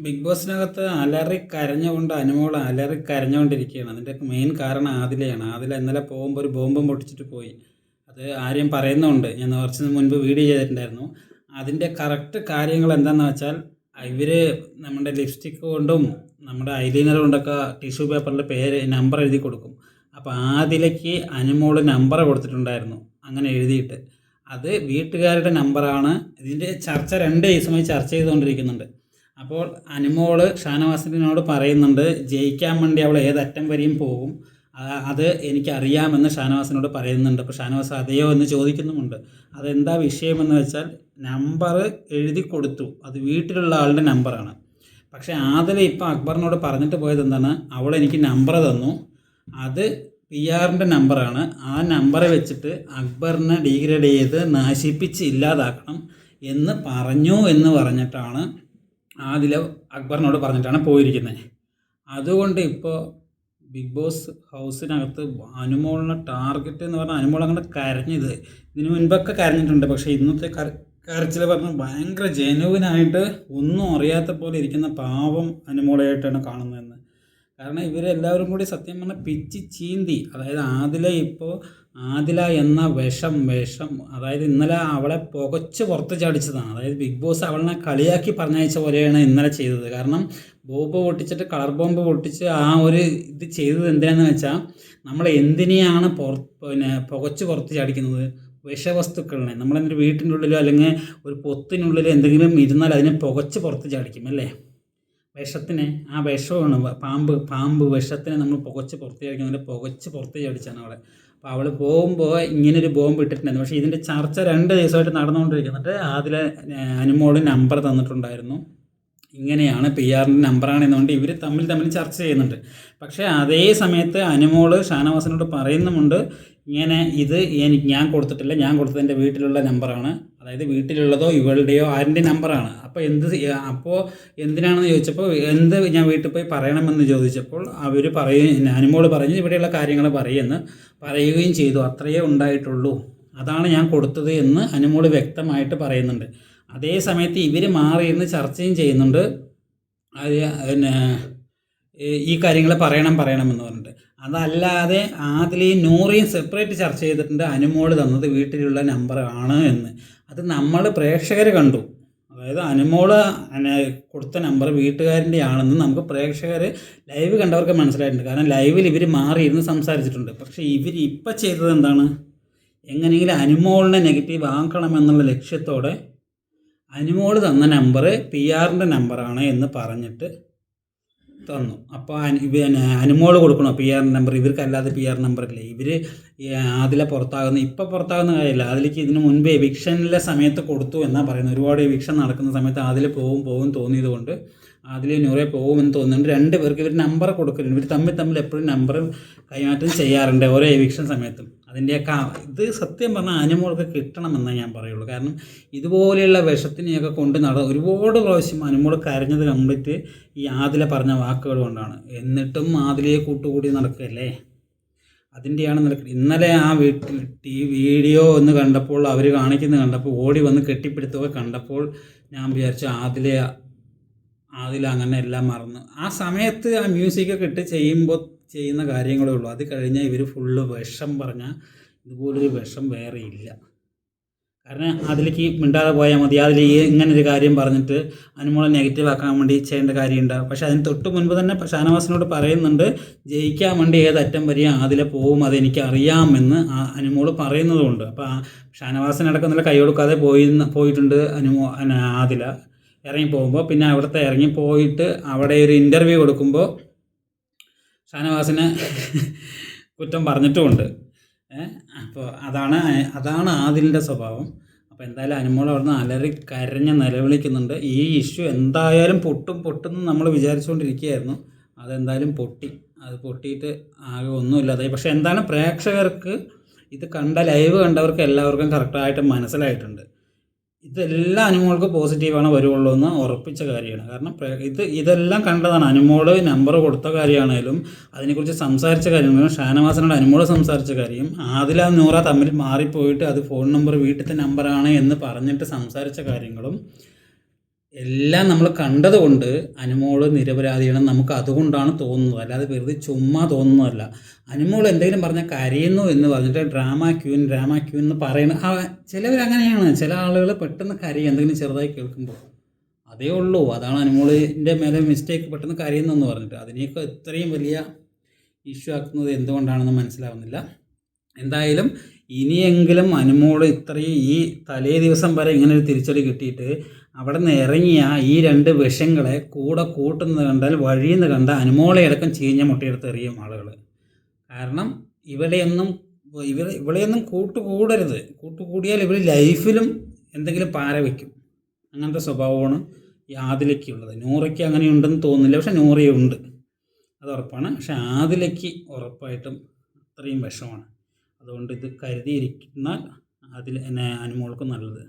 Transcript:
Big ബോസിനകത്ത് അലറി കരഞ്ഞുകൊണ്ട് അനുമോൾ അലറി കരഞ്ഞുകൊണ്ടിരിക്കുകയാണ്. അതിൻ്റെയൊക്കെ മെയിൻ കാരണം ആദിലയാണ്. ആദില ഇന്നലെ പോകുമ്പോൾ ഒരു ബോംബും പൊട്ടിച്ചിട്ട് പോയി. അത് ആര്യം പറയുന്നുണ്ട്. ഞാൻ കുറച്ച് മുൻപ് വീഡിയോ ചെയ്തിട്ടുണ്ടായിരുന്നു. അതിൻ്റെ കറക്റ്റ് കാര്യങ്ങൾ എന്താണെന്ന് വെച്ചാൽ ഇവർ നമ്മുടെ ലിപ്സ്റ്റിക്ക് കൊണ്ടും നമ്മുടെ ഐലൈനർ കൊണ്ടൊക്കെ ടിഷ്യൂ പേപ്പറിൽ നമ്പർ എഴുതി കൊടുക്കും. അപ്പോൾ ആദിലയ്ക്ക് അനുമോൾ നമ്പർ കൊടുത്തിട്ടുണ്ടായിരുന്നു അങ്ങനെ എഴുതിയിട്ട്. അത് വീട്ടുകാരുടെ നമ്പറാണ്. ഇതിൻ്റെ ചർച്ച 2 ദിവസമായി ചർച്ച ചെയ്തുകൊണ്ടിരിക്കുന്നുണ്ട്. അപ്പോൾ അനുമോൾ ഷാനവാസിനോട് പറയുന്നുണ്ട് ജയിക്കാൻ വേണ്ടി അവൾ ഏതറ്റം വരെയും പോകും, അത് എനിക്കറിയാമെന്ന് ഷാനവാസിനോട് പറയുന്നുണ്ട്. അപ്പോൾ ഷാനവാസ് അതെയോ എന്ന് ചോദിക്കുന്നുമുണ്ട്. അതെന്താ വിഷയമെന്ന് വെച്ചാൽ നമ്പർ എഴുതി കൊടുത്തു, അത് വീട്ടിലുള്ള ആളുടെ നമ്പറാണ്. പക്ഷേ ആദില ഇപ്പോൾ അക്ബറിനോട് പറഞ്ഞിട്ട് പോയത് എന്താണ്, അവൾ എനിക്ക് നമ്പർ തന്നു, അത് PR നമ്പറാണ്, ആ നമ്പറെ വെച്ചിട്ട് അക്ബറിനെ ഡീഗ്രേഡ് ചെയ്ത് നശിപ്പിച്ച് ഇല്ലാതാക്കണം എന്ന് പറഞ്ഞു എന്ന് പറഞ്ഞിട്ടാണ് ആദില അക്ബറിനോട് പറഞ്ഞിട്ടാണ് പോയിരിക്കുന്നത്. അതുകൊണ്ട് ഇപ്പോൾ ബിഗ് ബോസ് ഹൗസിനകത്ത് അനുമോളിനെ ടാർഗറ്റ് എന്ന് പറഞ്ഞാൽ അനുമോൾ അങ്ങനെ കരഞ്ഞത് ഇതിനു മുൻപൊക്കെ കരഞ്ഞിട്ടുണ്ട്. പക്ഷേ ഇന്നത്തെ കരച്ചിൽ പറഞ്ഞാൽ ഭയങ്കര ജെനുവിനായിട്ട് ഒന്നും അറിയാത്ത പോലെ ഇരിക്കുന്ന പാവം അനുമോളായിട്ടാണ് കാണുന്നതെന്ന്. കാരണം ഇവരെല്ലാവരും കൂടി സത്യം പറഞ്ഞാൽ പിച്ചി ചീന്തി. അതായത് ആദില എന്ന വിഷം അതായത് ഇന്നലെ അവളെ പുകച്ച് പുറത്ത് ചാടിച്ചതാണ്. അതായത് ബിഗ് ബോസ് അവളെ കളിയാക്കി പറഞ്ഞയച്ച പോലെയാണ് ഇന്നലെ ചെയ്തത്. കാരണം ബോംബ് പൊട്ടിച്ചിട്ട് കളർ ബോംബ് പൊട്ടിച്ച് ആ ഒരു ഇത് ചെയ്തത് എന്തിനാന്ന് വെച്ചാൽ നമ്മൾ എന്തിനെയാണ് പുകച്ച് പുറത്ത് ചാടിക്കുന്നത്, വിഷവസ്തുക്കളിനെ. നമ്മളെന്തൊരു വീട്ടിൻ്റെ ഉള്ളിലോ അല്ലെങ്കിൽ ഒരു പൊത്തിനുള്ളിലോ എന്തെങ്കിലും ഇരുന്നാൽ അതിനെ പുകച്ച് പുറത്ത് ചാടിക്കും അല്ലേ, വിഷത്തിനെ. ആ വിഷമാണ് പാമ്പ് വിഷത്തിനെ നമ്മൾ പുകച്ച് പുറത്ത് ചാടിക്കുന്നത്, പുകച്ച് പുറത്ത് ചാടിച്ചാണ് അവളെ. അപ്പോൾ അവൾ പോകുമ്പോൾ ഇങ്ങനൊരു ബോംബ് ഇട്ടിട്ടുണ്ടായിരുന്നു. പക്ഷേ ഇതിൻ്റെ ചർച്ച 2 ദിവസമായിട്ട് നടന്നുകൊണ്ടിരിക്കുന്നുണ്ട്. അതിൽ അനുമോൾ നമ്പർ തന്നിട്ടുണ്ടായിരുന്നു, ഇങ്ങനെയാണ് PR നമ്പറാണെന്നുകൊണ്ട് ഇവർ തമ്മിൽ ചർച്ച ചെയ്യുന്നുണ്ട്. പക്ഷേ അതേ സമയത്ത് അനുമോൾ ഷാനവാസിനോട് പറയുന്നുമുണ്ട്, ഇങ്ങനെ ഇത് ഞാൻ കൊടുത്തിട്ടില്ല, ഞാൻ കൊടുത്തത് എൻ്റെ വീട്ടിലുള്ള നമ്പറാണ്, അതായത് വീട്ടിലുള്ളതോ ഇവളുടെയോ ആരുടെ നമ്പറാണ്. അപ്പോൾ എന്തിനാണെന്ന് ചോദിച്ചപ്പോൾ ഞാൻ വീട്ടിൽ പോയി പറയണമെന്ന് ചോദിച്ചപ്പോൾ അവർ അനുമോൾ പറഞ്ഞു ഇവിടെയുള്ള കാര്യങ്ങൾ പറയുകയും ചെയ്തു, അത്രയേ ഉണ്ടായിട്ടുള്ളൂ, അതാണ് ഞാൻ കൊടുത്തത് എന്ന് അനുമോൾ വ്യക്തമായിട്ട് പറയുന്നുണ്ട്. അതേ സമയത്ത് ഇവർ മാറിയിരുന്ന് ചർച്ചയും ചെയ്യുന്നുണ്ട്, ഈ കാര്യങ്ങൾ പറയണമെന്ന് പറഞ്ഞിട്ട്. അതല്ലാതെ ആദിലയും നൂറയും സെപ്പറേറ്റ് ചർച്ച ചെയ്തിട്ടുണ്ട്, അനുമോൾ തന്നത് വീട്ടിലുള്ള നമ്പർ ആണ് എന്ന്. അത് നമ്മൾ പ്രേക്ഷകർ കണ്ടു. അതായത് അനുമോൾ കൊടുത്ത നമ്പർ വീട്ടുകാരൻ്റെ ആണെന്ന് നമുക്ക് പ്രേക്ഷകർ ലൈവ് കണ്ടവർക്ക് മനസ്സിലായിട്ടുണ്ട്. കാരണം ലൈവിൽ ഇവർ മാറിയിരുന്ന് സംസാരിച്ചിട്ടുണ്ട്. പക്ഷേ ഇവർ ഇപ്പം ചെയ്തത് എന്താണ്, എങ്ങനെയെങ്കിലും അനുമോളിനെ നെഗറ്റീവ് ആക്കണമെന്നുള്ള ലക്ഷ്യത്തോടെ അനുമോൾ തന്ന നമ്പർ PR നമ്പറാണ് എന്ന് പറഞ്ഞിട്ട് തന്നു. അപ്പോൾ അനുമോൾ കൊടുക്കണോ PR നമ്പർ, ഇവർക്കല്ലാതെ PR നമ്പറില്ലേ. ഇവർ അതിലെ പുറത്താകുന്ന കാര്യമില്ല. അതിലേക്ക് ഇതിന് മുൻപ് എവിക്ഷനിലെ സമയത്ത് കൊടുത്തു എന്നാണ് പറയുന്നത്. ഒരുപാട് എവിക്ഷൻ നടക്കുന്ന സമയത്ത് അതിൽ പോകും തോന്നിയത് കൊണ്ട് അതിൽ നൂറെ പോകുമെന്ന് തോന്നുന്നുണ്ട്. 2 പേർക്ക് ഇവർ നമ്പർ കൊടുക്കലുണ്ട്. ഇവർ തമ്മിൽ എപ്പോഴും നമ്പർ കൈമാറ്റം ചെയ്യാറുണ്ട് ഓരോ എവിക്ഷൻ സമയത്തും. അതിൻ്റെയൊക്കെ ഇത് സത്യം പറഞ്ഞാൽ അനുമോൾക്ക് കിട്ടണമെന്നേ ഞാൻ പറയുള്ളൂ. കാരണം ഇതുപോലെയുള്ള വിഷത്തിനെയൊക്കെ കൊണ്ട് ഒരുപാട് പ്രാവശ്യം അനുമോൾ കരഞ്ഞത് കംപ്ലീറ്റ് ഈ ആദില പറഞ്ഞ വാക്കുകൾ കൊണ്ടാണ്. എന്നിട്ടും ആദിലയെ കൂട്ടുകൂടി നടക്കുകയല്ലേ, അതിൻ്റെയാണ് നടക്കുന്നത്. ഇന്നലെ ആ വീഡിയോ ഒന്ന് കണ്ടപ്പോൾ, അവർ കാണിക്കുന്നത് കണ്ടപ്പോൾ, ഓടി വന്ന് കെട്ടിപ്പിടുത്തൊക്കെ കണ്ടപ്പോൾ ഞാൻ വിചാരിച്ചു ആദില അങ്ങനെ എല്ലാം മറന്നു. ആ സമയത്ത് ആ മ്യൂസിക്കൊക്കെ ഇട്ട് ചെയ്യുന്ന കാര്യങ്ങളേ ഉള്ളൂ. അത് കഴിഞ്ഞാൽ ഇവർ ഫുള്ള് വിഷം പറഞ്ഞാൽ ഇതുപോലൊരു വിഷം വേറെ ഇല്ല. കാരണം അതിലേക്ക് മിണ്ടാതെ പോയാൽ മതി. അതിൽ ഇങ്ങനൊരു കാര്യം പറഞ്ഞിട്ട് അനുമോളെ നെഗറ്റീവ് ആക്കാൻ വേണ്ടി ചെയ്യേണ്ട കാര്യമുണ്ടാകും. പക്ഷേ അതിന് തൊട്ട് മുൻപ് തന്നെ ഷാനവാസിനോട് പറയുന്നുണ്ട് ജയിക്കാൻ വേണ്ടി ഏതറ്റം വരെയും അതിൽ പോവും, അതെനിക്ക് അറിയാമെന്ന് അനുമോൾ പറയുന്നതുകൊണ്ട്. അപ്പോൾ ഷാനവാസിനടക്കം നല്ല കൈ കൊടുക്കാതെ പോയിട്ടുണ്ട് ആദില ഇറങ്ങി പോകുമ്പോൾ. പിന്നെ അവിടുത്തെ ഇറങ്ങി പോയിട്ട് അവിടെ ഒരു ഇൻ്റർവ്യൂ കൊടുക്കുമ്പോൾ ഷാനവാസിനെ കുറ്റം പറഞ്ഞിട്ടുമുണ്ട്. അപ്പോൾ അതാണ് ആദിലിൻ്റെ സ്വഭാവം. അപ്പോൾ എന്തായാലും അനുമോൾ അവിടുന്ന് അലറി കരഞ്ഞ് നിലവിളിക്കുന്നുണ്ട്. ഈ ഇഷ്യൂ എന്തായാലും പൊട്ടും നമ്മൾ വിചാരിച്ചുകൊണ്ടിരിക്കുകയായിരുന്നു. അതെന്തായാലും അത് പൊട്ടിയിട്ട് ആകെ ഒന്നുമില്ലാതായി. പക്ഷേ എന്തായാലും പ്രേക്ഷകർക്ക് ഇത് ലൈവ് കണ്ടവർക്ക് എല്ലാവർക്കും കറക്റ്റായിട്ട് മനസ്സിലായിട്ടുണ്ട്. ഇതെല്ലാം അനുമോൾക്ക് പോസിറ്റീവാണ് വരുള്ളൂ എന്ന് ഉറപ്പിച്ച കാര്യമാണ്. കാരണം ഇതെല്ലാം കണ്ടതാണ്. അനുമോൾ നമ്പർ കൊടുത്ത കാര്യമാണേലും അതിനെക്കുറിച്ച് സംസാരിച്ച കാര്യങ്ങളും ഷാനവാസിനോട് അനുമോൾ സംസാരിച്ച കാര്യം, ആദില നൂറ തമ്മിൽ മാറിപ്പോയിട്ട് അത് ഫോൺ നമ്പർ വീട്ടിലത്തെ നമ്പറാണ് എന്ന് പറഞ്ഞിട്ട് സംസാരിച്ച കാര്യങ്ങളും എല്ലാം നമ്മൾ കണ്ടതുകൊണ്ട് അനുമോള് നിരപരാധിയാണെന്ന് നമുക്ക് അതുകൊണ്ടാണ് തോന്നുന്നത്, അല്ലാതെ വെറുതെ ചുമ്മാ തോന്നുന്നതല്ല. അനുമോൾ എന്തെങ്കിലും പറഞ്ഞാൽ കരയുന്നു എന്ന് പറഞ്ഞിട്ട് ഡ്രാമ ക്യൂൻ എന്ന് പറയുന്ന ചിലവരങ്ങനെയാണ്. ചില ആളുകൾ പെട്ടെന്ന് കരയും എന്തെങ്കിലും ചെറുതായി കേൾക്കുമ്പോൾ. അതേ ഉള്ളൂ. അതാണ് അനുമോളിൻ്റെ മേലെ മിസ്റ്റേക്ക്, പെട്ടെന്ന് കരയുന്നെന്ന് പറഞ്ഞിട്ട്. അതിനെയൊക്കെ ഇത്രയും വലിയ ഇഷ്യൂ ആക്കുന്നത് എന്തുകൊണ്ടാണെന്ന് മനസ്സിലാവുന്നില്ല. എന്തായാലും ഇനിയെങ്കിലും അനുമോൾ ഇത്രയും ഈ തലേ ദിവസം വരെ ഇങ്ങനൊരു തിരിച്ചടി കിട്ടിയിട്ട് അവിടെ നിന്ന് ഇറങ്ങിയ ഈ 2 വിഷങ്ങളെ കൂടെ കൂട്ടുന്നത് കണ്ടാൽ വഴിയിൽ നിന്ന് കണ്ട അനുമോളെ അടക്കം ചീഞ്ഞ മുട്ടയെടുത്ത് എറിയും ആളുകൾ. കാരണം ഇവളെയൊന്നും കൂട്ടുകൂടരുത്. കൂട്ടുകൂടിയാൽ ഇവർ ലൈഫിലും എന്തെങ്കിലും പാര വയ്ക്കും. അങ്ങനത്തെ സ്വഭാവമാണ് ഈ ആദിലയ്ക്കുള്ളത്. നൂറയ്ക്ക് അങ്ങനെയുണ്ടെന്ന് തോന്നുന്നില്ല, പക്ഷെ നൂറയുണ്ട്, അത് ഉറപ്പാണ്. പക്ഷെ ആദിലയ്ക്ക് ഉറപ്പായിട്ടും അത്രയും വിഷമാണ്. അതുകൊണ്ട് ഇത് കരുതിയിരിക്കുന്ന അനുമോൾക്ക് നല്ലത്.